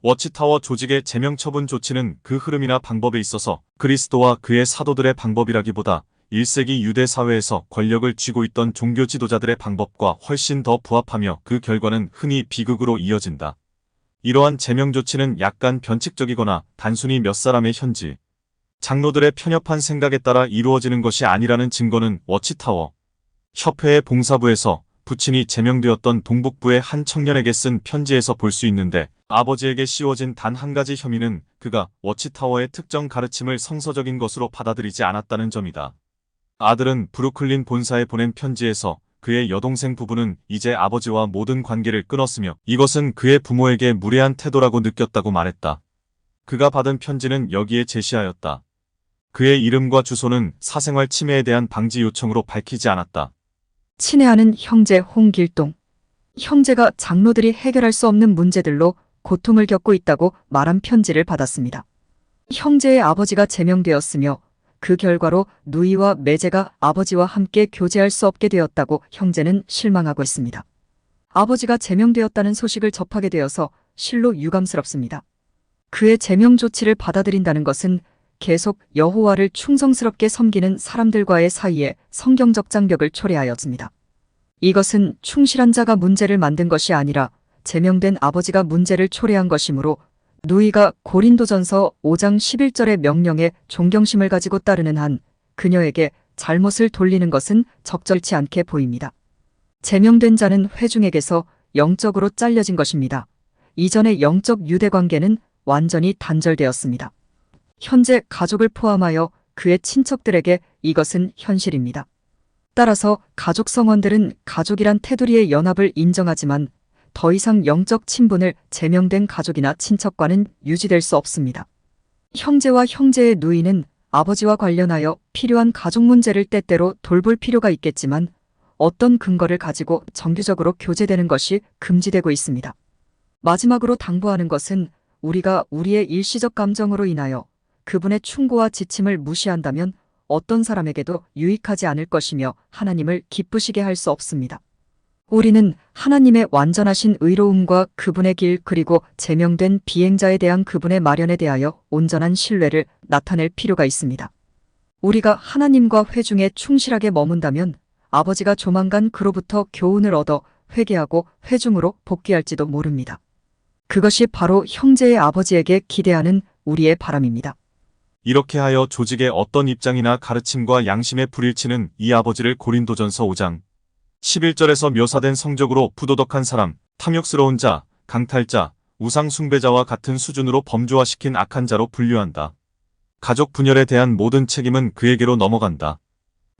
워치타워 조직의 제명 처분 조치는 그 흐름이나 방법에 있어서 그리스도와 그의 사도들의 방법이라기보다 1세기 유대 사회에서 권력을 쥐고 있던 종교 지도자들의 방법과 훨씬 더 부합하며 그 결과는 흔히 비극으로 이어진다. 이러한 제명 조치는 약간 변칙적이거나 단순히 몇 사람의 현지, 장로들의 편협한 생각에 따라 이루어지는 것이 아니라는 증거는 워치타워 협회의 봉사부에서 부친이 제명되었던 동북부의 한 청년에게 쓴 편지에서 볼 수 있는데, 아버지에게 씌워진 단 한 가지 혐의는 그가 워치타워의 특정 가르침을 성서적인 것으로 받아들이지 않았다는 점이다. 아들은 브루클린 본사에 보낸 편지에서 그의 여동생 부부는 이제 아버지와 모든 관계를 끊었으며 이것은 그의 부모에게 무례한 태도라고 느꼈다고 말했다. 그가 받은 편지는 여기에 제시하였다. 그의 이름과 주소는 사생활 침해에 대한 방지 요청으로 밝히지 않았다. 친애하는 형제 홍길동. 형제가 장로들이 해결할 수 없는 문제들로 고통을 겪고 있다고 말한 편지를 받았습니다. 형제의 아버지가 제명되었으며 그 결과로 누이와 매제가 아버지와 함께 교제할 수 없게 되었다고 형제는 실망하고 있습니다. 아버지가 제명되었다는 소식을 접하게 되어서 실로 유감스럽습니다. 그의 제명 조치를 받아들인다는 것은 계속 여호와를 충성스럽게 섬기는 사람들과의 사이에 성경적 장벽을 초래하였습니다. 이것은 충실한 자가 문제를 만든 것이 아니라 제명된 아버지가 문제를 초래한 것이므로 누이가 고린도전서 5장 11절의 명령에 존경심을 가지고 따르는 한 그녀에게 잘못을 돌리는 것은 적절치 않게 보입니다. 제명된 자는 회중에게서 영적으로 잘려진 것입니다. 이전의 영적 유대 관계는 완전히 단절되었습니다. 현재 가족을 포함하여 그의 친척들에게 이것은 현실입니다. 따라서 가족 성원들은 가족이란 테두리의 연합을 인정하지만 더 이상 영적 친분을 제명된 가족이나 친척과는 유지될 수 없습니다. 형제와 형제의 누이는 아버지와 관련하여 필요한 가족 문제를 때때로 돌볼 필요가 있겠지만 어떤 근거를 가지고 정규적으로 교제되는 것이 금지되고 있습니다. 마지막으로 당부하는 것은 우리가 우리의 일시적 감정으로 인하여 그분의 충고와 지침을 무시한다면 어떤 사람에게도 유익하지 않을 것이며 하나님을 기쁘시게 할 수 없습니다. 우리는 하나님의 완전하신 의로움과 그분의 길 그리고 제명된 비행자에 대한 그분의 마련에 대하여 온전한 신뢰를 나타낼 필요가 있습니다. 우리가 하나님과 회중에 충실하게 머문다면 아버지가 조만간 그로부터 교훈을 얻어 회개하고 회중으로 복귀할지도 모릅니다. 그것이 바로 형제의 아버지에게 기대하는 우리의 바람입니다. 이렇게 하여 조직의 어떤 입장이나 가르침과 양심에 불일치는 이 아버지를 고린도전서 5장 11절에서 묘사된 성적으로 부도덕한 사람, 탐욕스러운 자, 강탈자, 우상 숭배자와 같은 수준으로 범주화시킨 악한 자로 분류한다. 가족 분열에 대한 모든 책임은 그에게로 넘어간다.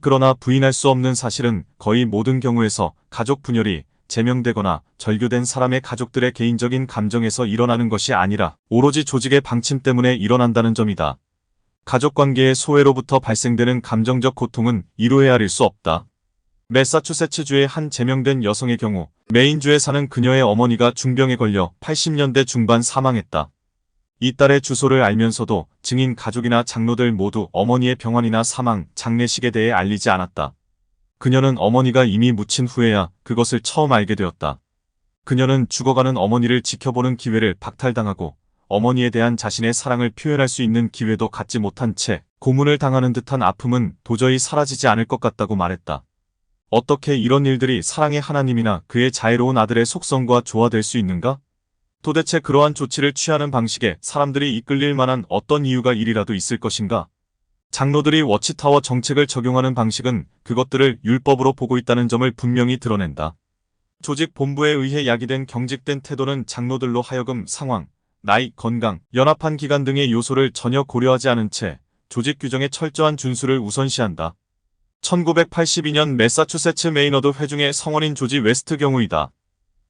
그러나 부인할 수 없는 사실은 거의 모든 경우에서 가족 분열이 제명되거나 절교된 사람의 가족들의 개인적인 감정에서 일어나는 것이 아니라 오로지 조직의 방침 때문에 일어난다는 점이다. 가족관계의 소외로부터 발생되는 감정적 고통은 이루 헤아릴 수 없다. 매사추세츠주의 한 제명된 여성의 경우 메인주에 사는 그녀의 어머니가 중병에 걸려 80년대 중반 사망했다. 이 딸의 주소를 알면서도 증인 가족이나 장로들 모두 어머니의 병환이나 사망, 장례식에 대해 알리지 않았다. 그녀는 어머니가 이미 묻힌 후에야 그것을 처음 알게 되었다. 그녀는 죽어가는 어머니를 지켜보는 기회를 박탈당하고 어머니에 대한 자신의 사랑을 표현할 수 있는 기회도 갖지 못한 채 고문을 당하는 듯한 아픔은 도저히 사라지지 않을 것 같다고 말했다. 어떻게 이런 일들이 사랑의 하나님이나 그의 자애로운 아들의 속성과 조화될 수 있는가? 도대체 그러한 조치를 취하는 방식에 사람들이 이끌릴 만한 어떤 이유가 일이라도 있을 것인가? 장로들이 워치타워 정책을 적용하는 방식은 그것들을 율법으로 보고 있다는 점을 분명히 드러낸다. 조직 본부에 의해 야기된 경직된 태도는 장로들로 하여금 상황, 나이, 건강, 연합한 기간 등의 요소를 전혀 고려하지 않은 채 조직 규정의 철저한 준수를 우선시한다. 1982년 매사추세츠 메이너드 회중의 성원인 조지 웨스트 경우이다.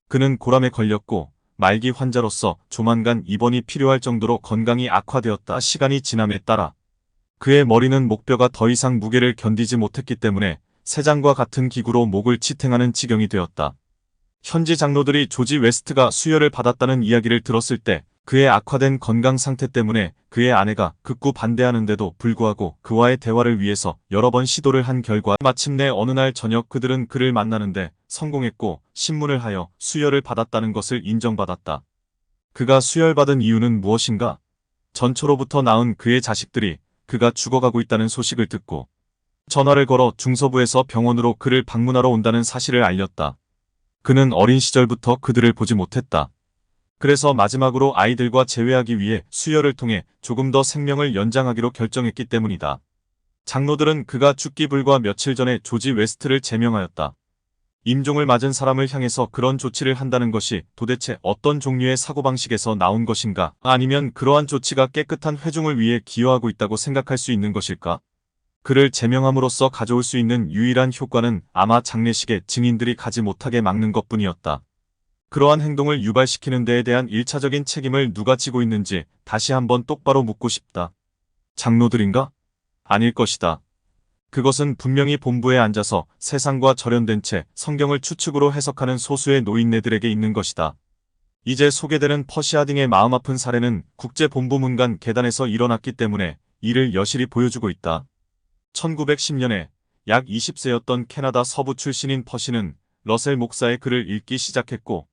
그는 고람에 걸렸고 말기 환자로서 조만간 입원이 필요할 정도로 건강이 악화되었다. 시간이 지남에 따라 그의 머리는 목뼈가 더 이상 무게를 견디지 못했기 때문에 새장과 같은 기구로 목을 지탱하는 지경이 되었다. 현지 장로들이 조지 웨스트가 수혈을 받았다는 이야기를 들었을 때 그의 악화된 건강 상태 때문에 그의 아내가 극구 반대하는데도 불구하고 그와의 대화를 위해서 여러 번 시도를 한 결과 마침내 어느 날 저녁 그들은 그를 만나는데 성공했고 신문을 하여 수혈을 받았다는 것을 인정받았다. 그가 수혈받은 이유는 무엇인가? 전초로부터 낳은 그의 자식들이 그가 죽어가고 있다는 소식을 듣고 전화를 걸어 중서부에서 병원으로 그를 방문하러 온다는 사실을 알렸다. 그는 어린 시절부터 그들을 보지 못했다. 그래서 마지막으로 아이들과 재회하기 위해 수혈을 통해 조금 더 생명을 연장하기로 결정했기 때문이다. 장로들은 그가 죽기 불과 며칠 전에 조지 웨스트를 제명하였다. 임종을 맞은 사람을 향해서 그런 조치를 한다는 것이 도대체 어떤 종류의 사고방식에서 나온 것인가? 아니면 그러한 조치가 깨끗한 회중을 위해 기여하고 있다고 생각할 수 있는 것일까? 그를 제명함으로써 가져올 수 있는 유일한 효과는 아마 장례식에 증인들이 가지 못하게 막는 것뿐이었다. 그러한 행동을 유발시키는 데에 대한 1차적인 책임을 누가 지고 있는지 다시 한번 똑바로 묻고 싶다. 장로들인가? 아닐 것이다. 그것은 분명히 본부에 앉아서 세상과 절연된 채 성경을 추측으로 해석하는 소수의 노인네들에게 있는 것이다. 이제 소개되는 퍼시아딩의 마음 아픈 사례는 국제본부 문간 계단에서 일어났기 때문에 이를 여실히 보여주고 있다. 1910년에 약 20세였던 캐나다 서부 출신인 퍼시는 러셀 목사의 글을 읽기 시작했고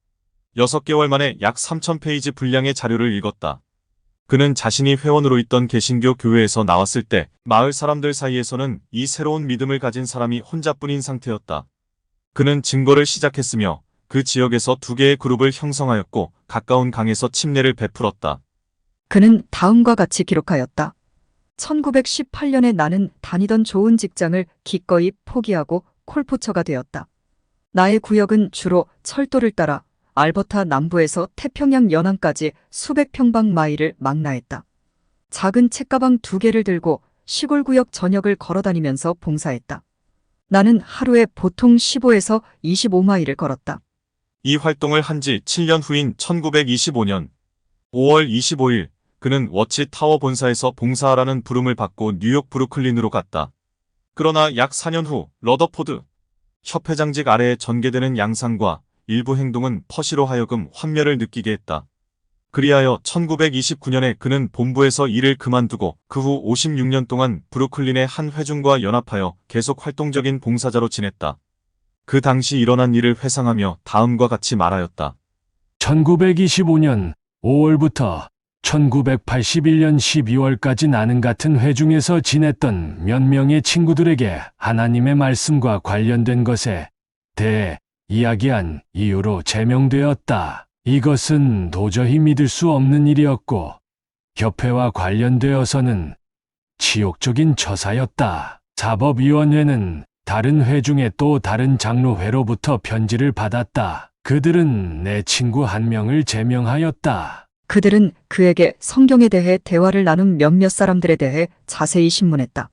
6개월 만에 약 3,000페이지 분량의 자료를 읽었다. 그는 자신이 회원으로 있던 개신교 교회에서 나왔을 때 마을 사람들 사이에서는 이 새로운 믿음을 가진 사람이 혼자뿐인 상태였다. 그는 증거를 시작했으며 그 지역에서 2개의 그룹을 형성하였고 가까운 강에서 침례를 베풀었다. 그는 다음과 같이 기록하였다. 1918년에 나는 다니던 좋은 직장을 기꺼이 포기하고 콜포처가 되었다. 나의 구역은 주로 철도를 따라 알버타 남부에서 태평양 연안까지 수백 평방마일을 망라했다. 작은 책가방 2개를 들고 시골 구역 전역을 걸어다니면서 봉사했다. 나는 하루에 보통 15에서 25마일을 걸었다. 이 활동을 한 지 7년 후인 1925년 5월 25일 그는 워치 타워 본사에서 봉사하라는 부름을 받고 뉴욕 브루클린으로 갔다. 그러나 약 4년 후 러더포드 협회장직 아래에 전개되는 양상과 일부 행동은 퍼시로 하여금 환멸을 느끼게 했다. 그리하여 1929년에 그는 본부에서 일을 그만두고 그 후 56년 동안 브루클린의 한 회중과 연합하여 계속 활동적인 봉사자로 지냈다. 그 당시 일어난 일을 회상하며 다음과 같이 말하였다. 1925년 5월부터 1981년 12월까지 나는 같은 회중에서 지냈던 몇 명의 친구들에게 하나님의 말씀과 관련된 것에 대해 이야기한 이유로 제명되었다. 이것은 도저히 믿을 수 없는 일이었고 협회와 관련되어서는 치욕적인 처사였다. 사법위원회는 다른 회중의 또 다른 장로회로부터 편지를 받았다. 그들은 내 친구 한 명을 제명하였다. 그들은 그에게 성경에 대해 대화를 나눈 몇몇 사람들에 대해 자세히 신문했다.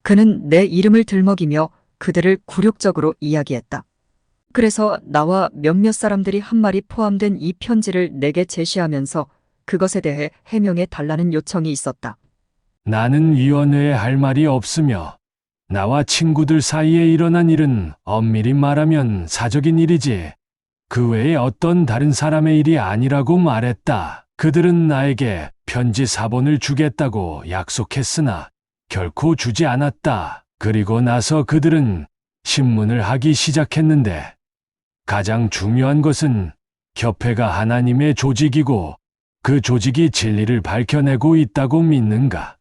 그는 내 이름을 들먹이며 그들을 굴욕적으로 이야기했다. 그래서 나와 몇몇 사람들이 한 말이 포함된 이 편지를 내게 제시하면서 그것에 대해 해명해 달라는 요청이 있었다. 나는 위원회에 할 말이 없으며 나와 친구들 사이에 일어난 일은 엄밀히 말하면 사적인 일이지 그 외에 어떤 다른 사람의 일이 아니라고 말했다. 그들은 나에게 편지 4본을 주겠다고 약속했으나 결코 주지 않았다. 그리고 나서 그들은 신문을 하기 시작했는데 가장 중요한 것은 협회가 하나님의 조직이고 그 조직이 진리를 밝혀내고 있다고 믿는가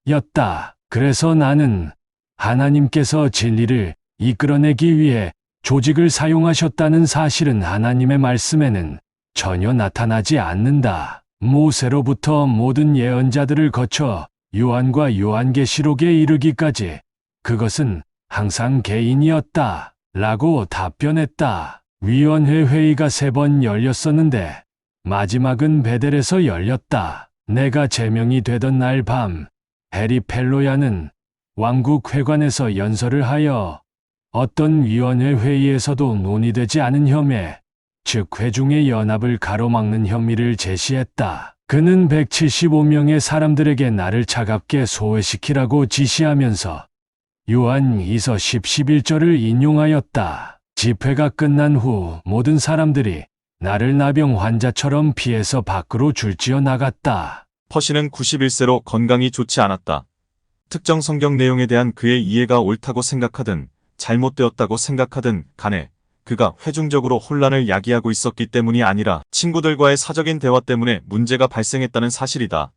였다. 그래서 나는 하나님께서 진리를 이끌어내기 위해 조직을 사용하셨다는 사실은 하나님의 말씀에는 전혀 나타나지 않는다. 모세로부터 모든 예언자들을 거쳐 요한과 요한계시록에 이르기까지 그것은 항상 개인이었다. 라고 답변했다. 위원회 회의가 3번 열렸었는데 마지막은 베델에서 열렸다. 내가 제명이 되던 날 밤 해리 펠로야는 왕국 회관에서 연설을 하여 어떤 위원회 회의에서도 논의되지 않은 혐의, 즉 회중의 연합을 가로막는 혐의를 제시했다. 그는 175명의 사람들에게 나를 차갑게 소외시키라고 지시하면서 요한 2서 11절을 인용하였다. 집회가 끝난 후 모든 사람들이 나를 나병 환자처럼 피해서 밖으로 줄지어 나갔다. 퍼시는 91세로 건강이 좋지 않았다. 특정 성경 내용에 대한 그의 이해가 옳다고 생각하든 잘못되었다고 생각하든 간에 그가 회중적으로 혼란을 야기하고 있었기 때문이 아니라 친구들과의 사적인 대화 때문에 문제가 발생했다는 사실이다.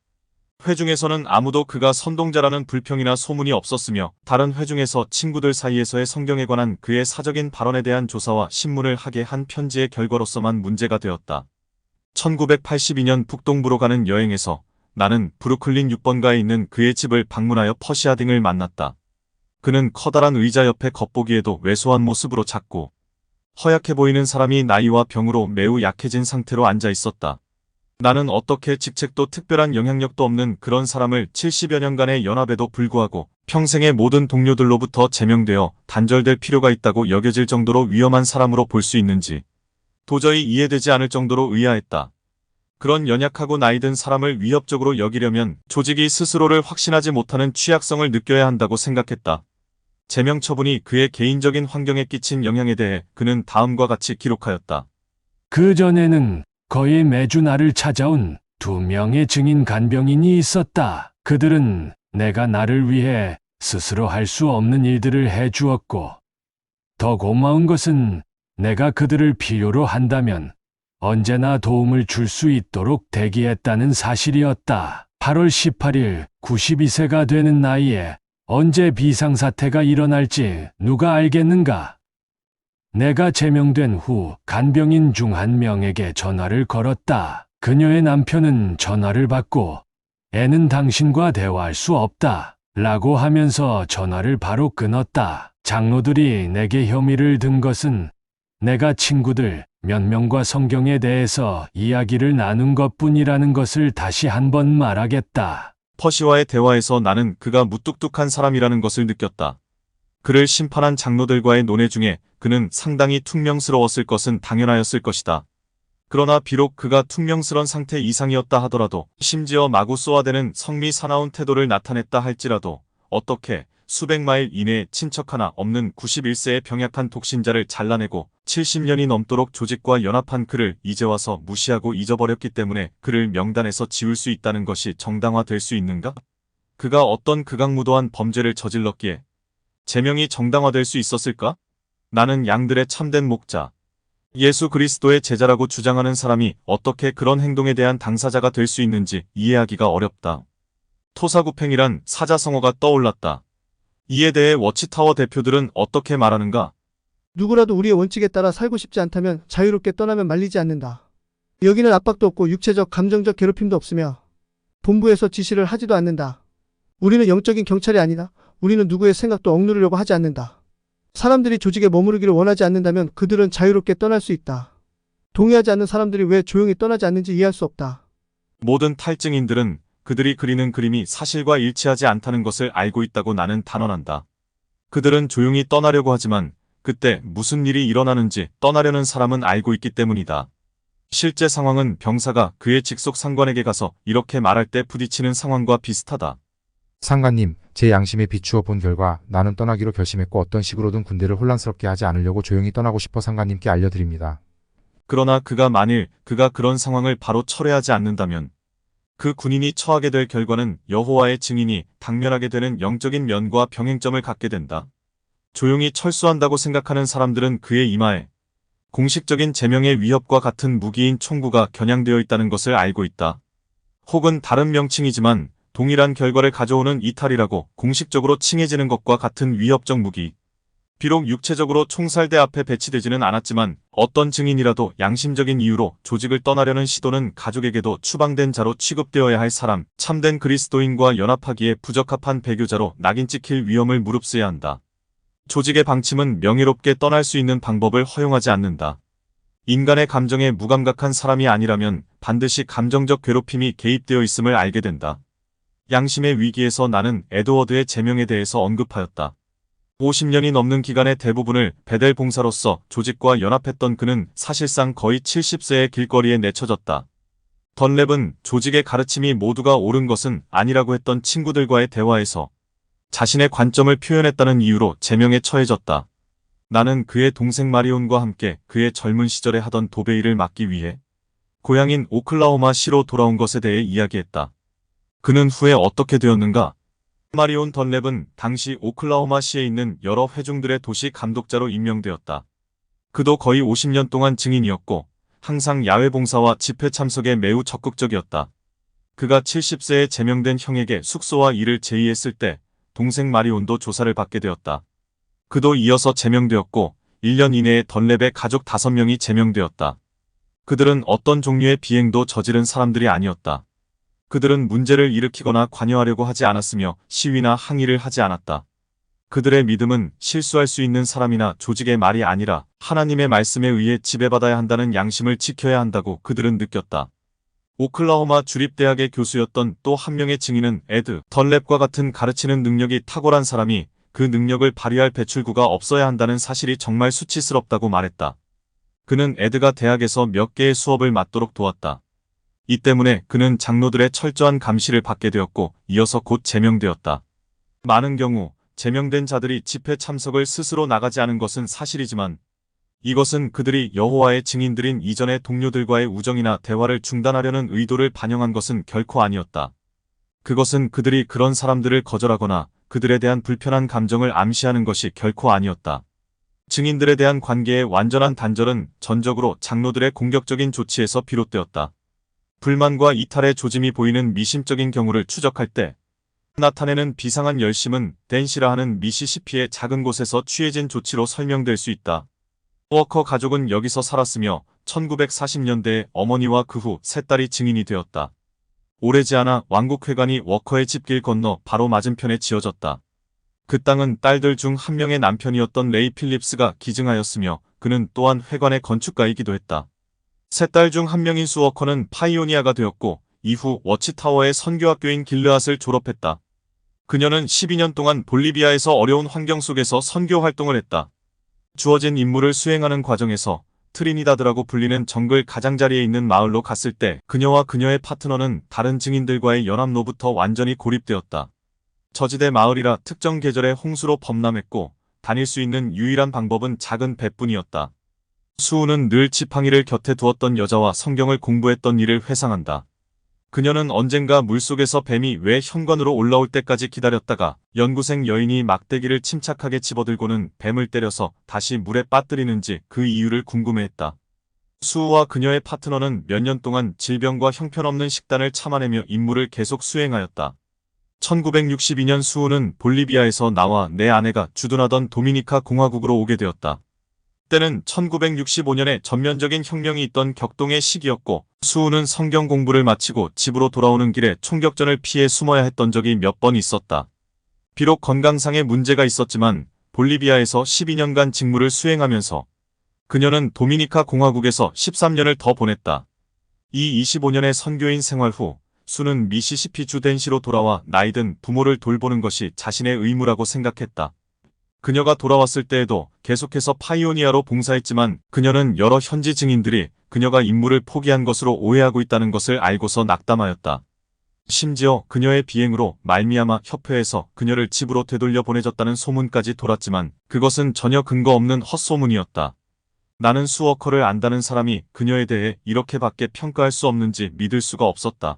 회중에서는 아무도 그가 선동자라는 불평이나 소문이 없었으며 다른 회중에서 친구들 사이에서의 성경에 관한 그의 사적인 발언에 대한 조사와 신문을 하게 한 편지의 결과로서만 문제가 되었다. 1982년 북동부로 가는 여행에서 나는 브루클린 6번가에 있는 그의 집을 방문하여 퍼시아 딩을 만났다. 그는 커다란 의자 옆에 겉보기에도 왜소한 모습으로 작고 허약해 보이는 사람이 나이와 병으로 매우 약해진 상태로 앉아 있었다. 나는 어떻게 직책도 특별한 영향력도 없는 그런 사람을 70여 년간의 연합에도 불구하고 평생의 모든 동료들로부터 제명되어 단절될 필요가 있다고 여겨질 정도로 위험한 사람으로 볼 수 있는지 도저히 이해되지 않을 정도로 의아했다. 그런 연약하고 나이든 사람을 위협적으로 여기려면 조직이 스스로를 확신하지 못하는 취약성을 느껴야 한다고 생각했다. 제명 처분이 그의 개인적인 환경에 끼친 영향에 대해 그는 다음과 같이 기록하였다. 그전에는 거의 매주 나를 찾아온 2명의 증인 간병인이 있었다. 그들은 내가 나를 위해 스스로 할 수 없는 일들을 해 주었고, 더 고마운 것은 내가 그들을 필요로 한다면 언제나 도움을 줄 수 있도록 대기했다는 사실이었다. 8월 18일 92세가 되는 나이에 언제 비상사태가 일어날지 누가 알겠는가? 내가 제명된 후 간병인 중 한 명에게 전화를 걸었다. 그녀의 남편은 전화를 받고 애는 당신과 대화할 수 없다 라고 하면서 전화를 바로 끊었다. 장로들이 내게 혐의를 든 것은 내가 친구들 몇 명과 성경에 대해서 이야기를 나눈 것뿐이라는 것을 다시 한번 말하겠다. 퍼시와의 대화에서 나는 그가 무뚝뚝한 사람이라는 것을 느꼈다. 그를 심판한 장로들과의 논의 중에 그는 상당히 퉁명스러웠을 것은 당연하였을 것이다. 그러나 비록 그가 퉁명스런 상태 이상이었다 하더라도 심지어 마구 쏘아대는 성미 사나운 태도를 나타냈다 할지라도 어떻게 수백 마일 이내에 친척 하나 없는 91세의 병약한 독신자를 잘라내고 70년이 넘도록 조직과 연합한 그를 이제 와서 무시하고 잊어버렸기 때문에 그를 명단에서 지울 수 있다는 것이 정당화될 수 있는가? 그가 어떤 극악무도한 범죄를 저질렀기에 제명이 정당화될 수 있었을까? 나는 양들의 참된 목자, 예수 그리스도의 제자라고 주장하는 사람이 어떻게 그런 행동에 대한 당사자가 될 수 있는지 이해하기가 어렵다. 토사구팽이란 사자성어가 떠올랐다. 이에 대해 워치타워 대표들은 어떻게 말하는가? 누구라도 우리의 원칙에 따라 살고 싶지 않다면 자유롭게 떠나면 말리지 않는다. 여기는 압박도 없고 육체적, 감정적 괴롭힘도 없으며 본부에서 지시를 하지도 않는다. 우리는 영적인 경찰이 아니다. 우리는 누구의 생각도 억누르려고 하지 않는다. 사람들이 조직에 머무르기를 원하지 않는다면 그들은 자유롭게 떠날 수 있다. 동의하지 않는 사람들이 왜 조용히 떠나지 않는지 이해할 수 없다. 모든 탈증인들은 그들이 그리는 그림이 사실과 일치하지 않다는 것을 알고 있다고 나는 단언한다. 그들은 조용히 떠나려고 하지만 그때 무슨 일이 일어나는지 떠나려는 사람은 알고 있기 때문이다. 실제 상황은 병사가 그의 직속 상관에게 가서 이렇게 말할 때 부딪히는 상황과 비슷하다. 상관님, 제 양심에 비추어 본 결과 나는 떠나기로 결심했고 어떤 식으로든 군대를 혼란스럽게 하지 않으려고 조용히 떠나고 싶어 상관님께 알려드립니다. 그러나 만일 그가 그런 상황을 바로 철회하지 않는다면 그 군인이 처하게 될 결과는 여호와의 증인이 당면하게 되는 영적인 면과 병행점을 갖게 된다. 조용히 철수한다고 생각하는 사람들은 그의 이마에 공식적인 제명의 위협과 같은 무기인 총구가 겨냥되어 있다는 것을 알고 있다. 혹은 다른 명칭이지만 동일한 결과를 가져오는 이탈이라고 공식적으로 칭해지는 것과 같은 위협적 무기. 비록 육체적으로 총살대 앞에 배치되지는 않았지만 어떤 증인이라도 양심적인 이유로 조직을 떠나려는 시도는 가족에게도 추방된 자로 취급되어야 할 사람, 참된 그리스도인과 연합하기에 부적합한 배교자로 낙인 찍힐 위험을 무릅쓰야 한다. 조직의 방침은 명예롭게 떠날 수 있는 방법을 허용하지 않는다. 인간의 감정에 무감각한 사람이 아니라면 반드시 감정적 괴롭힘이 개입되어 있음을 알게 된다. 양심의 위기에서 나는 에드워드의 제명에 대해서 언급하였다. 50년이 넘는 기간의 대부분을 베델 봉사로서 조직과 연합했던 그는 사실상 거의 70세의 길거리에 내쳐졌다. 던랩은 조직의 가르침이 모두가 옳은 것은 아니라고 했던 친구들과의 대화에서 자신의 관점을 표현했다는 이유로 제명에 처해졌다. 나는 그의 동생 마리온과 함께 그의 젊은 시절에 하던 도베이를 막기 위해 고향인 오클라호마 시로 돌아온 것에 대해 이야기했다. 그는 후에 어떻게 되었는가? 마리온 던랩은 당시 오클라호마 시에 있는 여러 회중들의 도시 감독자로 임명되었다. 그도 거의 50년 동안 증인이었고 항상 야외 봉사와 집회 참석에 매우 적극적이었다. 그가 70세에 제명된 형에게 숙소와 일을 제의했을 때 동생 마리온도 조사를 받게 되었다. 그도 이어서 제명되었고 1년 이내에 던랩의 가족 5명이 제명되었다. 그들은 어떤 종류의 비행도 저지른 사람들이 아니었다. 그들은 문제를 일으키거나 관여하려고 하지 않았으며 시위나 항의를 하지 않았다. 그들의 믿음은 실수할 수 있는 사람이나 조직의 말이 아니라 하나님의 말씀에 의해 지배받아야 한다는 양심을 지켜야 한다고 그들은 느꼈다. 오클라호마 주립대학의 교수였던 또 한 명의 증인은 에드 던랩과 같은 가르치는 능력이 탁월한 사람이 그 능력을 발휘할 배출구가 없어야 한다는 사실이 정말 수치스럽다고 말했다. 그는 에드가 대학에서 몇 개의 수업을 맡도록 도왔다. 이 때문에 그는 장로들의 철저한 감시를 받게 되었고 이어서 곧 제명되었다. 많은 경우 제명된 자들이 집회 참석을 스스로 나가지 않은 것은 사실이지만 이것은 그들이 여호와의 증인들인 이전의 동료들과의 우정이나 대화를 중단하려는 의도를 반영한 것은 결코 아니었다. 그것은 그들이 그런 사람들을 거절하거나 그들에 대한 불편한 감정을 암시하는 것이 결코 아니었다. 증인들에 대한 관계의 완전한 단절은 전적으로 장로들의 공격적인 조치에서 비롯되었다. 불만과 이탈의 조짐이 보이는 미심적인 경우를 추적할 때 나타내는 비상한 열심은 댄시라 하는 미시시피의 작은 곳에서 취해진 조치로 설명될 수 있다. 워커 가족은 여기서 살았으며 1940년대에 어머니와 그 후 세 딸이 증인이 되었다. 오래지 않아 왕국회관이 워커의 집길 건너 바로 맞은편에 지어졌다. 그 땅은 딸들 중 한 명의 남편이었던 레이 필립스가 기증하였으며 그는 또한 회관의 건축가이기도 했다. 세 딸 중 한 명인 수 워커는 파이오니아가 되었고 이후 워치타워의 선교학교인 길르앗을 졸업했다. 그녀는 12년 동안 볼리비아에서 어려운 환경 속에서 선교 활동을 했다. 주어진 임무를 수행하는 과정에서 트리니다드라고 불리는 정글 가장자리에 있는 마을로 갔을 때 그녀와 그녀의 파트너는 다른 증인들과의 연합로부터 완전히 고립되었다. 저지대 마을이라 특정 계절에 홍수로 범람했고 다닐 수 있는 유일한 방법은 작은 배뿐이었다. 수우는 늘 지팡이를 곁에 두었던 여자와 성경을 공부했던 일을 회상한다. 그녀는 언젠가 물속에서 뱀이 왜 현관으로 올라올 때까지 기다렸다가 연구생 여인이 막대기를 침착하게 집어들고는 뱀을 때려서 다시 물에 빠뜨리는지 그 이유를 궁금해했다. 수우와 그녀의 파트너는 몇 년 동안 질병과 형편없는 식단을 참아내며 임무를 계속 수행하였다. 1962년 수우는 볼리비아에서 나와 내 아내가 주둔하던 도미니카 공화국으로 오게 되었다. 때는 1965년에 전면적인 혁명이 있던 격동의 시기였고 수우는 성경 공부를 마치고 집으로 돌아오는 길에 총격전을 피해 숨어야 했던 적이 몇 번 있었다. 비록 건강상의 문제가 있었지만 볼리비아에서 12년간 직무를 수행하면서 그녀는 도미니카 공화국에서 13년을 더 보냈다. 이 25년의 선교인 생활 후 수는 미시시피 주 댄시로 돌아와 나이든 부모를 돌보는 것이 자신의 의무라고 생각했다. 그녀가 돌아왔을 때에도 계속해서 파이오니아로 봉사했지만 그녀는 여러 현지 증인들이 그녀가 임무를 포기한 것으로 오해하고 있다는 것을 알고서 낙담하였다. 심지어 그녀의 비행으로 말미암아 협회에서 그녀를 집으로 되돌려 보내졌다는 소문까지 돌았지만 그것은 전혀 근거 없는 헛소문이었다. 나는 수워커를 안다는 사람이 그녀에 대해 이렇게밖에 평가할 수 없는지 믿을 수가 없었다.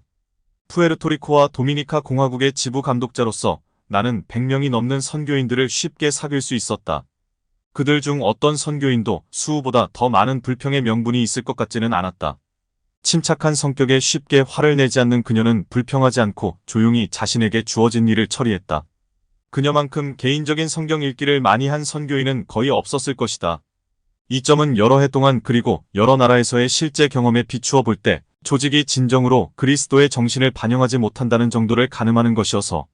푸에르토리코와 도미니카 공화국의 지부 감독자로서 나는 100명이 넘는 선교인들을 쉽게 사귈 수 있었다. 그들 중 어떤 선교인도 수우보다 더 많은 불평의 명분이 있을 것 같지는 않았다. 침착한 성격에 쉽게 화를 내지 않는 그녀는 불평하지 않고 조용히 자신에게 주어진 일을 처리했다. 그녀만큼 개인적인 성경 읽기를 많이 한 선교인은 거의 없었을 것이다. 이 점은 여러 해 동안 그리고 여러 나라에서의 실제 경험에 비추어 볼 때 조직이 진정으로 그리스도의 정신을 반영하지 못한다는 정도를 가늠하는 것이어서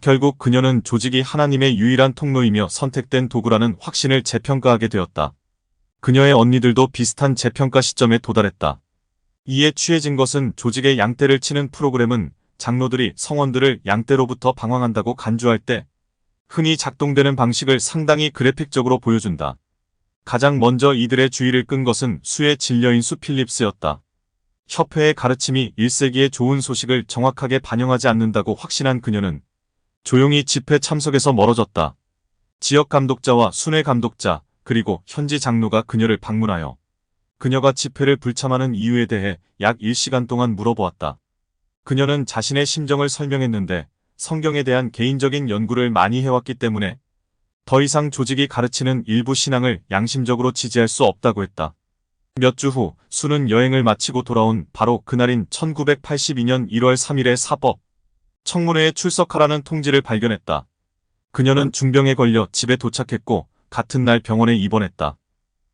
결국 그녀는 조직이 하나님의 유일한 통로이며 선택된 도구라는 확신을 재평가하게 되었다. 그녀의 언니들도 비슷한 재평가 시점에 도달했다. 이에 취해진 것은 조직의 양떼를 치는 프로그램은 장로들이 성원들을 양떼로부터 방황한다고 간주할 때 흔히 작동되는 방식을 상당히 그래픽적으로 보여준다. 가장 먼저 이들의 주의를 끈 것은 수의 진려인 수 필립스였다. 협회의 가르침이 1세기의 좋은 소식을 정확하게 반영하지 않는다고 확신한 그녀는 조용히 집회 참석에서 멀어졌다. 지역 감독자와 순회 감독자 그리고 현지 장로가 그녀를 방문하여 그녀가 집회를 불참하는 이유에 대해 약 1시간 동안 물어보았다. 그녀는 자신의 심정을 설명했는데 성경에 대한 개인적인 연구를 많이 해왔기 때문에 더 이상 조직이 가르치는 일부 신앙을 양심적으로 지지할 수 없다고 했다. 몇 주 후 수는 여행을 마치고 돌아온 바로 그날인 1982년 1월 3일에 사법 청문회에 출석하라는 통지를 발견했다. 그녀는 중병에 걸려 집에 도착했고 같은 날 병원에 입원했다.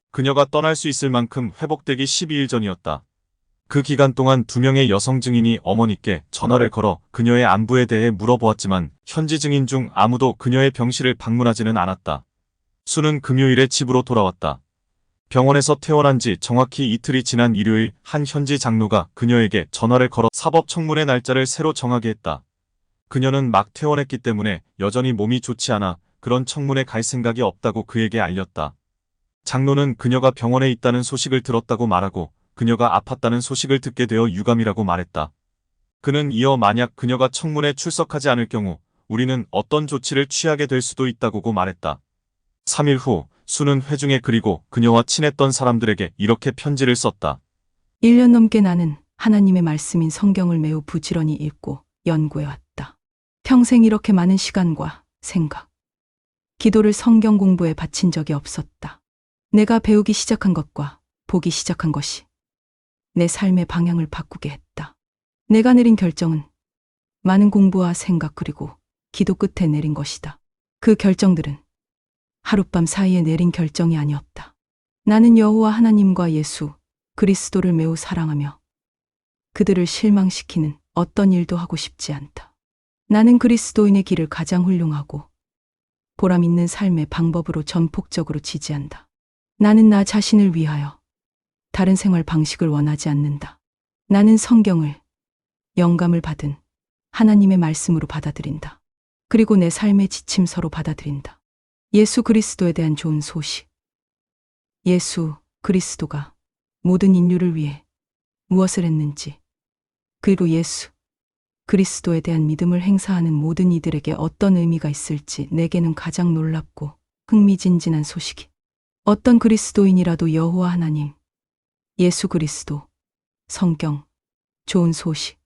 그녀가 떠날 수 있을 만큼 회복되기 12일 전이었다. 그 기간 동안 2명의 여성 증인이 어머니께 전화를 걸어 그녀의 안부에 대해 물어보았지만 현지 증인 중 아무도 그녀의 병실을 방문하지는 않았다. 수는 금요일에 집으로 돌아왔다. 병원에서 퇴원한 지 정확히 이틀이 지난 일요일 한 현지 장로가 그녀에게 전화를 걸어 사법 청문회 날짜를 새로 정하게 했다. 그녀는 막 퇴원했기 때문에 여전히 몸이 좋지 않아 그런 청문회 갈 생각이 없다고 그에게 알렸다. 장로는 그녀가 병원에 있다는 소식을 들었다고 말하고 그녀가 아팠다는 소식을 듣게 되어 유감이라고 말했다. 그는 이어 만약 그녀가 청문회에 출석하지 않을 경우 우리는 어떤 조치를 취하게 될 수도 있다고 말했다. 3일 후 수는 회중에 그리고 그녀와 친했던 사람들에게 이렇게 편지를 썼다. 1년 넘게 나는 하나님의 말씀인 성경을 매우 부지런히 읽고 연구해왔다. 평생 이렇게 많은 시간과 생각, 기도를 성경 공부에 바친 적이 없었다. 내가 배우기 시작한 것과 보기 시작한 것이 내 삶의 방향을 바꾸게 했다. 내가 내린 결정은 많은 공부와 생각 그리고 기도 끝에 내린 것이다. 그 결정들은 하룻밤 사이에 내린 결정이 아니었다. 나는 여호와 하나님과 예수 그리스도를 매우 사랑하며 그들을 실망시키는 어떤 일도 하고 싶지 않다. 나는 그리스도인의 길을 가장 훌륭하고 보람 있는 삶의 방법으로 전폭적으로 지지한다. 나는 나 자신을 위하여 다른 생활 방식을 원하지 않는다. 나는 성경을 영감을 받은 하나님의 말씀으로 받아들인다. 그리고 내 삶의 지침서로 받아들인다. 예수 그리스도에 대한 좋은 소식. 예수 그리스도가 모든 인류를 위해 무엇을 했는지, 그리고 예수 그리스도에 대한 믿음을 행사하는 모든 이들에게 어떤 의미가 있을지 내게는 가장 놀랍고 흥미진진한 소식이. 어떤 그리스도인이라도 여호와 하나님, 예수 그리스도, 성경, 좋은 소식,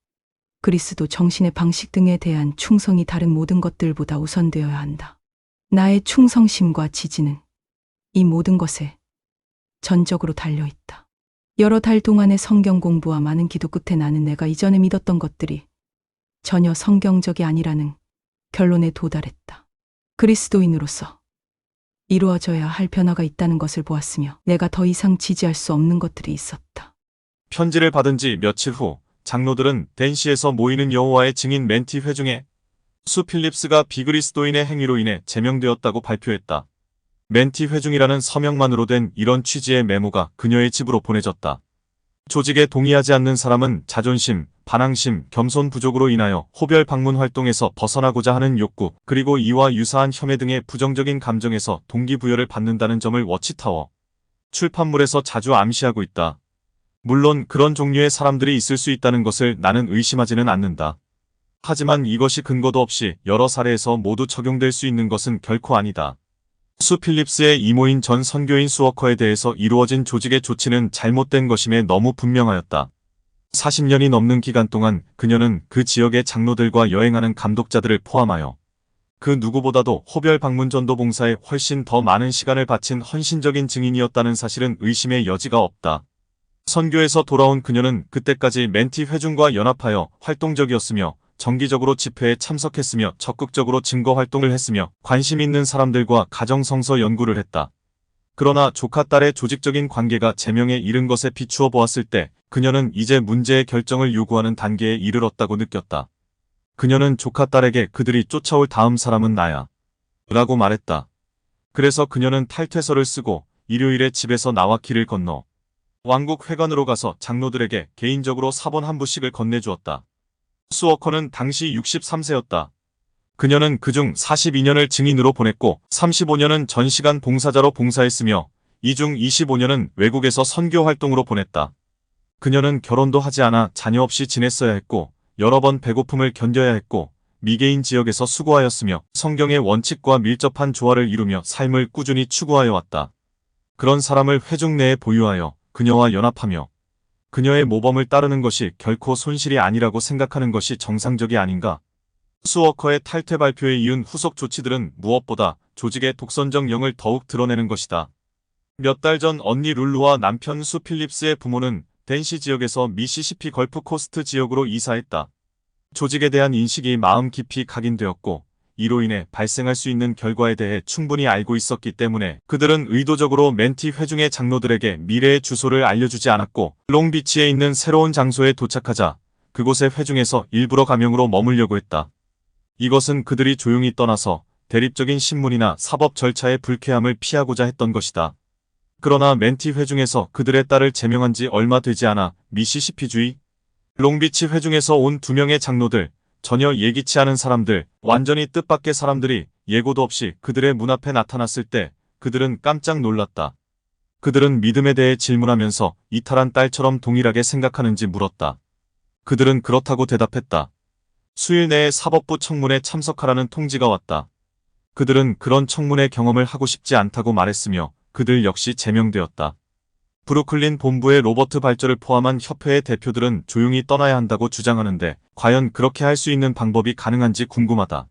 그리스도 정신의 방식 등에 대한 충성이 다른 모든 것들보다 우선되어야 한다. 나의 충성심과 지지는 이 모든 것에 전적으로 달려있다. 여러 달 동안의 성경 공부와 많은 기도 끝에 나는 내가 이전에 믿었던 것들이 전혀 성경적이 아니라는 결론에 도달했다. 그리스도인으로서 이루어져야 할 변화가 있다는 것을 보았으며 내가 더 이상 지지할 수 없는 것들이 있었다. 편지를 받은 지 며칠 후 장로들은 댄시에서 모이는 여호와의 증인 멘티 회중에 수 필립스가 비그리스도인의 행위로 인해 제명되었다고 발표했다. 멘티 회중이라는 서명만으로 된 이런 취지의 메모가 그녀의 집으로 보내졌다. 조직에 동의하지 않는 사람은 자존심, 반항심, 겸손 부족으로 인하여 호별 방문 활동에서 벗어나고자 하는 욕구, 그리고 이와 유사한 혐의 등의 부정적인 감정에서 동기부여를 받는다는 점을 워치타워 출판물에서 자주 암시하고 있다. 물론 그런 종류의 사람들이 있을 수 있다는 것을 나는 의심하지는 않는다. 하지만 이것이 근거도 없이 여러 사례에서 모두 적용될 수 있는 것은 결코 아니다. 수 필립스의 이모인 전 선교인 수워커에 대해서 이루어진 조직의 조치는 잘못된 것임에 너무 분명하였다. 40년이 넘는 기간 동안 그녀는 그 지역의 장로들과 여행하는 감독자들을 포함하여 그 누구보다도 호별 방문 전도 봉사에 훨씬 더 많은 시간을 바친 헌신적인 증인이었다는 사실은 의심의 여지가 없다. 선교에서 돌아온 그녀는 그때까지 멘티 회중과 연합하여 활동적이었으며 정기적으로 집회에 참석했으며 적극적으로 증거 활동을 했으며 관심 있는 사람들과 가정성서 연구를 했다. 그러나 조카 딸의 조직적인 관계가 제명에 이른 것에 비추어 보았을 때 그녀는 이제 문제의 결정을 요구하는 단계에 이르렀다고 느꼈다. 그녀는 조카 딸에게 그들이 쫓아올 다음 사람은 나야 라고 말했다. 그래서 그녀는 탈퇴서를 쓰고 일요일에 집에서 나와 길을 건너 왕국 회관으로 가서 장로들에게 개인적으로 사본 한 부씩을 건네주었다. 수워커는 당시 63세였다. 그녀는 그중 42년을 증인으로 보냈고 35년은 전시간 봉사자로 봉사했으며 이 중 25년은 외국에서 선교 활동으로 보냈다. 그녀는 결혼도 하지 않아 자녀 없이 지냈어야 했고 여러 번 배고픔을 견뎌야 했고 미개인 지역에서 수고하였으며 성경의 원칙과 밀접한 조화를 이루며 삶을 꾸준히 추구하여 왔다. 그런 사람을 회중 내에 보유하여 그녀와 연합하며 그녀의 모범을 따르는 것이 결코 손실이 아니라고 생각하는 것이 정상적이 아닌가? 수워커의 탈퇴 발표에 이은 후속 조치들은 무엇보다 조직의 독선적 영을 더욱 드러내는 것이다. 몇 달 전 언니 룰루와 남편 수 필립스의 부모는 댄시 지역에서 미시시피 걸프 코스트 지역으로 이사했다. 조직에 대한 인식이 마음 깊이 각인되었고 이로 인해 발생할 수 있는 결과에 대해 충분히 알고 있었기 때문에 그들은 의도적으로 멘티 회중의 장로들에게 미래의 주소를 알려주지 않았고 롱비치에 있는 새로운 장소에 도착하자 그곳의 회중에서 일부러 가명으로 머물려고 했다. 이것은 그들이 조용히 떠나서 대립적인 신문이나 사법 절차의 불쾌함을 피하고자 했던 것이다. 그러나 멘티 회중에서 그들의 딸을 제명한 지 얼마 되지 않아 미시시피주의 롱비치 회중에서 온 2명의 장로들, 전혀 예기치 않은 사람들, 완전히 뜻밖의 사람들이 예고도 없이 그들의 문 앞에 나타났을 때 그들은 깜짝 놀랐다. 그들은 믿음에 대해 질문하면서 이탈한 딸처럼 동일하게 생각하는지 물었다. 그들은 그렇다고 대답했다. 수일 내에 사법부 청문회에 참석하라는 통지가 왔다. 그들은 그런 청문회 경험을 하고 싶지 않다고 말했으며 그들 역시 제명되었다. 브루클린 본부의 로버트 발저를 포함한 협회의 대표들은 조용히 떠나야 한다고 주장하는데 과연 그렇게 할 수 있는 방법이 가능한지 궁금하다.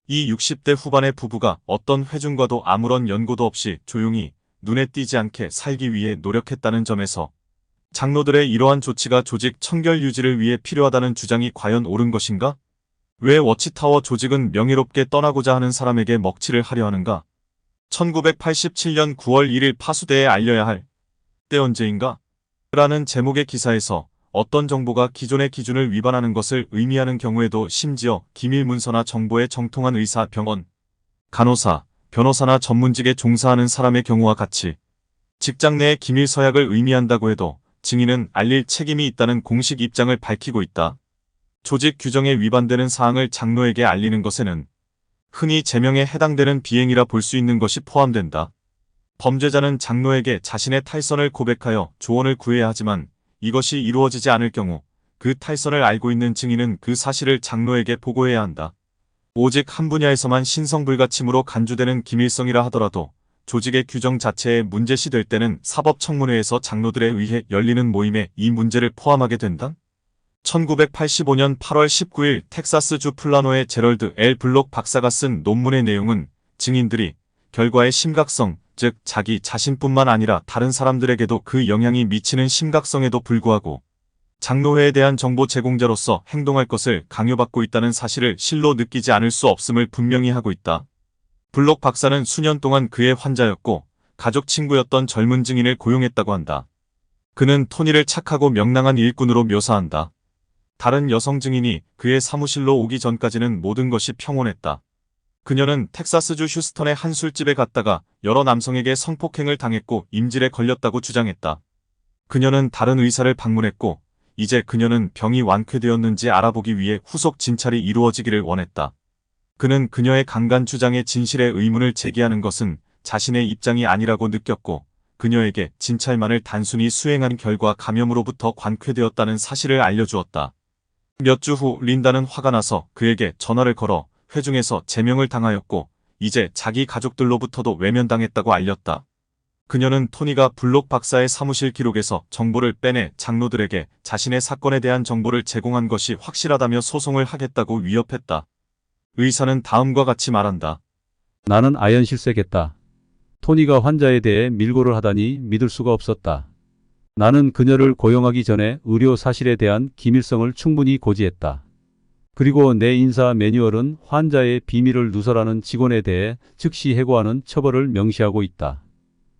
이 60대 후반의 부부가 어떤 회중과도 아무런 연고도 없이 조용히 눈에 띄지 않게 살기 위해 노력했다는 점에서 장로들의 이러한 조치가 조직 청결 유지를 위해 필요하다는 주장이 과연 옳은 것인가? 왜 워치타워 조직은 명예롭게 떠나고자 하는 사람에게 먹칠을 하려 하는가? 1987년 9월 1일 파수대에 알려야 할 때 언제인가? 라는 제목의 기사에서 어떤 정보가 기존의 기준을 위반하는 것을 의미하는 경우에도 심지어 기밀 문서나 정보에 정통한 의사, 병원, 간호사, 변호사나 전문직에 종사하는 사람의 경우와 같이 직장 내의 기밀 서약을 의미한다고 해도 증인은 알릴 책임이 있다는 공식 입장을 밝히고 있다. 조직 규정에 위반되는 사항을 장로에게 알리는 것에는 흔히 제명에 해당되는 비행이라 볼 수 있는 것이 포함된다. 범죄자는 장로에게 자신의 탈선을 고백하여 조언을 구해야 하지만 이것이 이루어지지 않을 경우 그 탈선을 알고 있는 증인은 그 사실을 장로에게 보고해야 한다. 오직 한 분야에서만 신성불가침으로 간주되는 기밀성이라 하더라도 조직의 규정 자체에 문제시될 때는 사법청문회에서 장로들에 의해 열리는 모임에 이 문제를 포함하게 된다. 1985년 8월 19일 텍사스주 플라노의 제럴드 L. 블록 박사가 쓴 논문의 내용은 증인들이 결과의 심각성, 즉 자기 자신뿐만 아니라 다른 사람들에게도 그 영향이 미치는 심각성에도 불구하고 장로회에 대한 정보 제공자로서 행동할 것을 강요받고 있다는 사실을 실로 느끼지 않을 수 없음을 분명히 하고 있다. 블록 박사는 수년 동안 그의 환자였고 가족 친구였던 젊은 증인을 고용했다고 한다. 그는 토니를 착하고 명랑한 일꾼으로 묘사한다. 다른 여성 증인이 그의 사무실로 오기 전까지는 모든 것이 평온했다. 그녀는 텍사스주 휴스턴의 한 술집에 갔다가 여러 남성에게 성폭행을 당했고 임질에 걸렸다고 주장했다. 그녀는 다른 의사를 방문했고 이제 그녀는 병이 완쾌되었는지 알아보기 위해 후속 진찰이 이루어지기를 원했다. 그는 그녀의 강간 주장에 진실의 의문을 제기하는 것은 자신의 입장이 아니라고 느꼈고 그녀에게 진찰만을 단순히 수행한 결과 감염으로부터 관쾌되었다는 사실을 알려주었다. 몇 주 후 린다는 화가 나서 그에게 전화를 걸어 회중에서 제명을 당하였고 이제 자기 가족들로부터도 외면당했다고 알렸다. 그녀는 토니가 블록 박사의 사무실 기록에서 정보를 빼내 장로들에게 자신의 사건에 대한 정보를 제공한 것이 확실하다며 소송을 하겠다고 위협했다. 의사는 다음과 같이 말한다. 나는 아연실색했다. 토니가 환자에 대해 밀고를 하다니 믿을 수가 없었다. 나는 그녀를 고용하기 전에 의료 사실에 대한 기밀성을 충분히 고지했다. 그리고 내 인사 매뉴얼은 환자의 비밀을 누설하는 직원에 대해 즉시 해고하는 처벌을 명시하고 있다.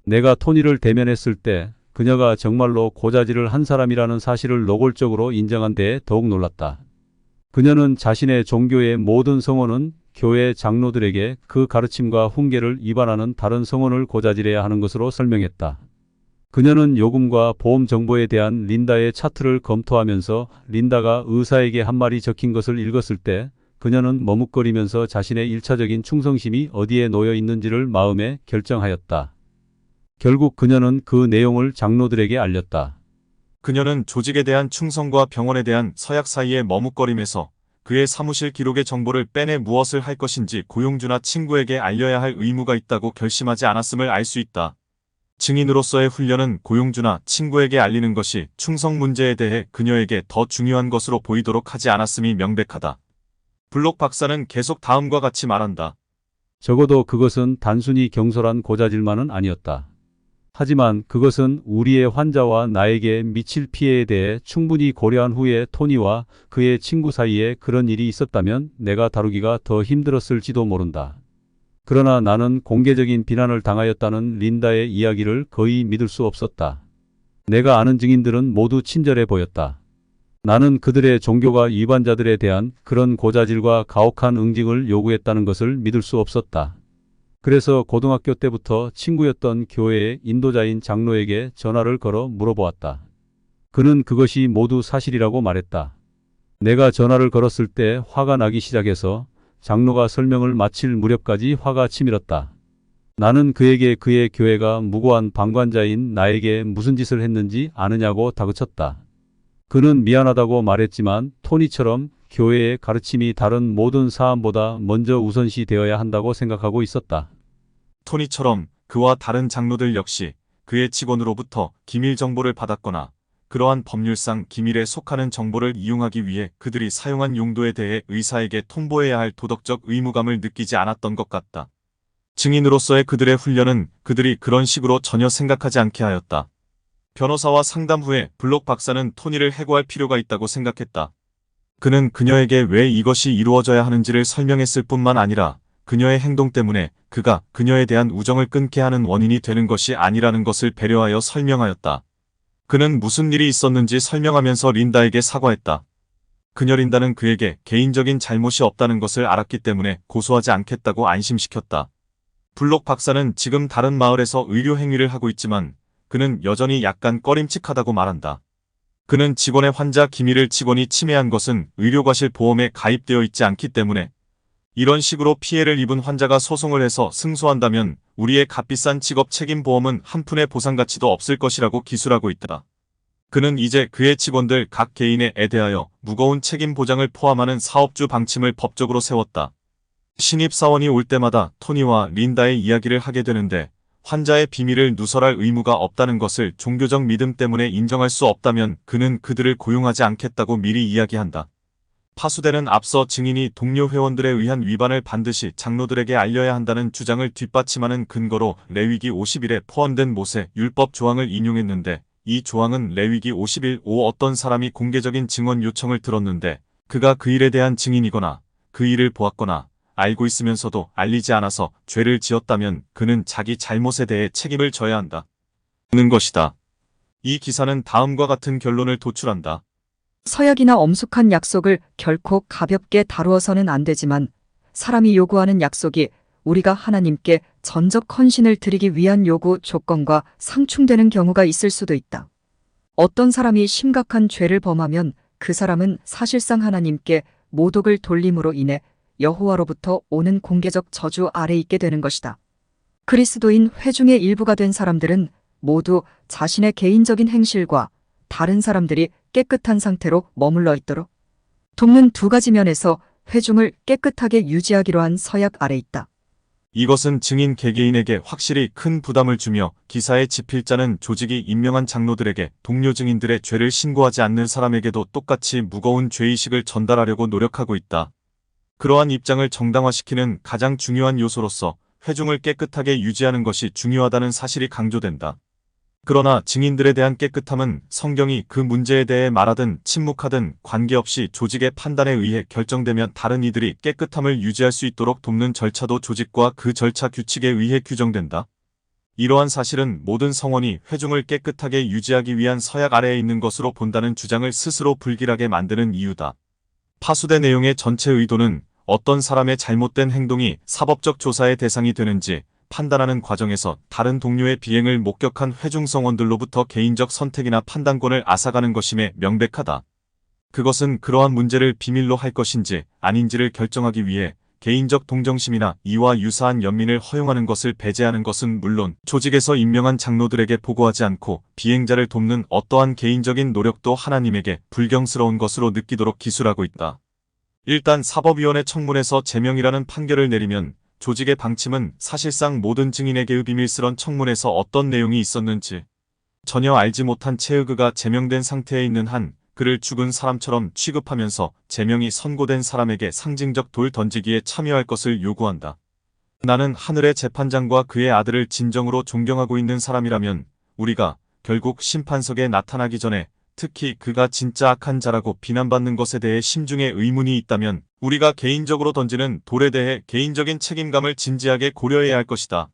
내가 토니를 대면했을 때 그녀가 정말로 고자질을 한 사람이라는 사실을 노골적으로 인정한 데에 더욱 놀랐다. 그녀는 자신의 종교의 모든 성원은 교회 장로들에게 그 가르침과 훈계를 위반하는 다른 성원을 고자질해야 하는 것으로 설명했다. 그녀는 요금과 보험 정보에 대한 린다의 차트를 검토하면서 린다가 의사에게 한 말이 적힌 것을 읽었을 때 그녀는 머뭇거리면서 자신의 1차적인 충성심이 어디에 놓여 있는지를 마음에 결정하였다. 결국 그녀는 그 내용을 장로들에게 알렸다. 그녀는 조직에 대한 충성과 병원에 대한 서약 사이에 머뭇거림에서 그의 사무실 기록의 정보를 빼내 무엇을 할 것인지 고용주나 친구에게 알려야 할 의무가 있다고 결심하지 않았음을 알 수 있다. 증인으로서의 훈련은 고용주나 친구에게 알리는 것이 충성 문제에 대해 그녀에게 더 중요한 것으로 보이도록 하지 않았음이 명백하다. 블록 박사는 계속 다음과 같이 말한다. 적어도 그것은 단순히 경솔한 고자질만은 아니었다. 하지만 그것은 우리의 환자와 나에게 미칠 피해에 대해 충분히 고려한 후에 토니와 그의 친구 사이에 그런 일이 있었다면 내가 다루기가 더 힘들었을지도 모른다. 그러나 나는 공개적인 비난을 당하였다는 린다의 이야기를 거의 믿을 수 없었다. 내가 아는 증인들은 모두 친절해 보였다. 나는 그들의 종교가 위반자들에 대한 그런 고자질과 가혹한 응징을 요구했다는 것을 믿을 수 없었다. 그래서 고등학교 때부터 친구였던 교회의 인도자인 장로에게 전화를 걸어 물어보았다. 그는 그것이 모두 사실이라고 말했다. 내가 전화를 걸었을 때 화가 나기 시작해서 장로가 설명을 마칠 무렵까지 화가 치밀었다. 나는 그에게 그의 교회가 무고한 방관자인 나에게 무슨 짓을 했는지 아느냐고 다그쳤다. 그는 미안하다고 말했지만 토니처럼 교회의 가르침이 다른 모든 사안보다 먼저 우선시 되어야 한다고 생각하고 있었다. 토니처럼 그와 다른 장로들 역시 그의 직원으로부터 기밀 정보를 받았거나 그러한 법률상 기밀에 속하는 정보를 이용하기 위해 그들이 사용한 용도에 대해 의사에게 통보해야 할 도덕적 의무감을 느끼지 않았던 것 같다. 증인으로서의 그들의 훈련은 그들이 그런 식으로 전혀 생각하지 않게 하였다. 변호사와 상담 후에 블록 박사는 토니를 해고할 필요가 있다고 생각했다. 그는 그녀에게 왜 이것이 이루어져야 하는지를 설명했을 뿐만 아니라 그녀의 행동 때문에 그가 그녀에 대한 우정을 끊게 하는 원인이 되는 것이 아니라는 것을 배려하여 설명하였다. 그는 무슨 일이 있었는지 설명하면서 린다에게 사과했다. 그녀 린다는 그에게 개인적인 잘못이 없다는 것을 알았기 때문에 고소하지 않겠다고 안심시켰다. 블록 박사는 지금 다른 마을에서 의료 행위를 하고 있지만 그는 여전히 약간 꺼림칙하다고 말한다. 그는 직원의 환자 기밀을 직원이 침해한 것은 의료과실 보험에 가입되어 있지 않기 때문에 이런 식으로 피해를 입은 환자가 소송을 해서 승소한다면 우리의 값비싼 직업 책임보험은 한 푼의 보상 가치도 없을 것이라고 기술하고 있다. 그는 이제 그의 직원들 각 개인에 대하여 무거운 책임 보장을 포함하는 사업주 방침을 법적으로 세웠다. 신입사원이 올 때마다 토니와 린다의 이야기를 하게 되는데 환자의 비밀을 누설할 의무가 없다는 것을 종교적 믿음 때문에 인정할 수 없다면 그는 그들을 고용하지 않겠다고 미리 이야기한다. 파수대는 앞서 증인이 동료 회원들에 의한 위반을 반드시 장로들에게 알려야 한다는 주장을 뒷받침하는 근거로 레위기 50일에 포함된 모세 율법 조항을 인용했는데 이 조항은 레위기 51오 어떤 사람이 공개적인 증언 요청을 들었는데 그가 그 일에 대한 증인이거나 그 일을 보았거나 알고 있으면서도 알리지 않아서 죄를 지었다면 그는 자기 잘못에 대해 책임을 져야 한다. 는 것이다. 이 기사는 다음과 같은 결론을 도출한다. 서약이나 엄숙한 약속을 결코 가볍게 다루어서는 안 되지만 사람이 요구하는 약속이 우리가 하나님께 전적 헌신을 드리기 위한 요구 조건과 상충되는 경우가 있을 수도 있다. 어떤 사람이 심각한 죄를 범하면 그 사람은 사실상 하나님께 모독을 돌림으로 인해 여호와로부터 오는 공개적 저주 아래 있게 되는 것이다. 그리스도인 회중의 일부가 된 사람들은 모두 자신의 개인적인 행실과 다른 사람들이 깨끗한 상태로 머물러 있도록 돕는 두 가지 면에서 회중을 깨끗하게 유지하기로 한 서약 아래 있다. 이것은 증인 개개인에게 확실히 큰 부담을 주며 기사의 집필자는 조직이 임명한 장로들에게 동료 증인들의 죄를 신고하지 않는 사람에게도 똑같이 무거운 죄의식을 전달하려고 노력하고 있다. 그러한 입장을 정당화시키는 가장 중요한 요소로서 회중을 깨끗하게 유지하는 것이 중요하다는 사실이 강조된다. 그러나 증인들에 대한 깨끗함은 성경이 그 문제에 대해 말하든 침묵하든 관계없이 조직의 판단에 의해 결정되면 다른 이들이 깨끗함을 유지할 수 있도록 돕는 절차도 조직과 그 절차 규칙에 의해 규정된다. 이러한 사실은 모든 성원이 회중을 깨끗하게 유지하기 위한 서약 아래에 있는 것으로 본다는 주장을 스스로 불길하게 만드는 이유다. 파수대 내용의 전체 의도는 어떤 사람의 잘못된 행동이 사법적 조사의 대상이 되는지 판단하는 과정에서 다른 동료의 비행을 목격한 회중성원들로부터 개인적 선택이나 판단권을 앗아가는 것임에 명백하다. 그것은 그러한 문제를 비밀로 할 것인지 아닌지를 결정하기 위해 개인적 동정심이나 이와 유사한 연민을 허용하는 것을 배제하는 것은 물론 조직에서 임명한 장로들에게 보고하지 않고 비행자를 돕는 어떠한 개인적인 노력도 하나님에게 불경스러운 것으로 느끼도록 기술하고 있다. 일단 사법위원회 청문에서 제명이라는 판결을 내리면 조직의 방침은 사실상 모든 증인에게의 비밀스런 청문에서 어떤 내용이 있었는지 전혀 알지 못한 채 그가 제명된 상태에 있는 한 그를 죽은 사람처럼 취급하면서 제명이 선고된 사람에게 상징적 돌 던지기에 참여할 것을 요구한다. 나는 하늘의 재판장과 그의 아들을 진정으로 존경하고 있는 사람이라면 우리가 결국 심판석에 나타나기 전에 특히 그가 진짜 악한 자라고 비난받는 것에 대해 심중에 의문이 있다면 우리가 개인적으로 던지는 돌에 대해 개인적인 책임감을 진지하게 고려해야 할 것이다.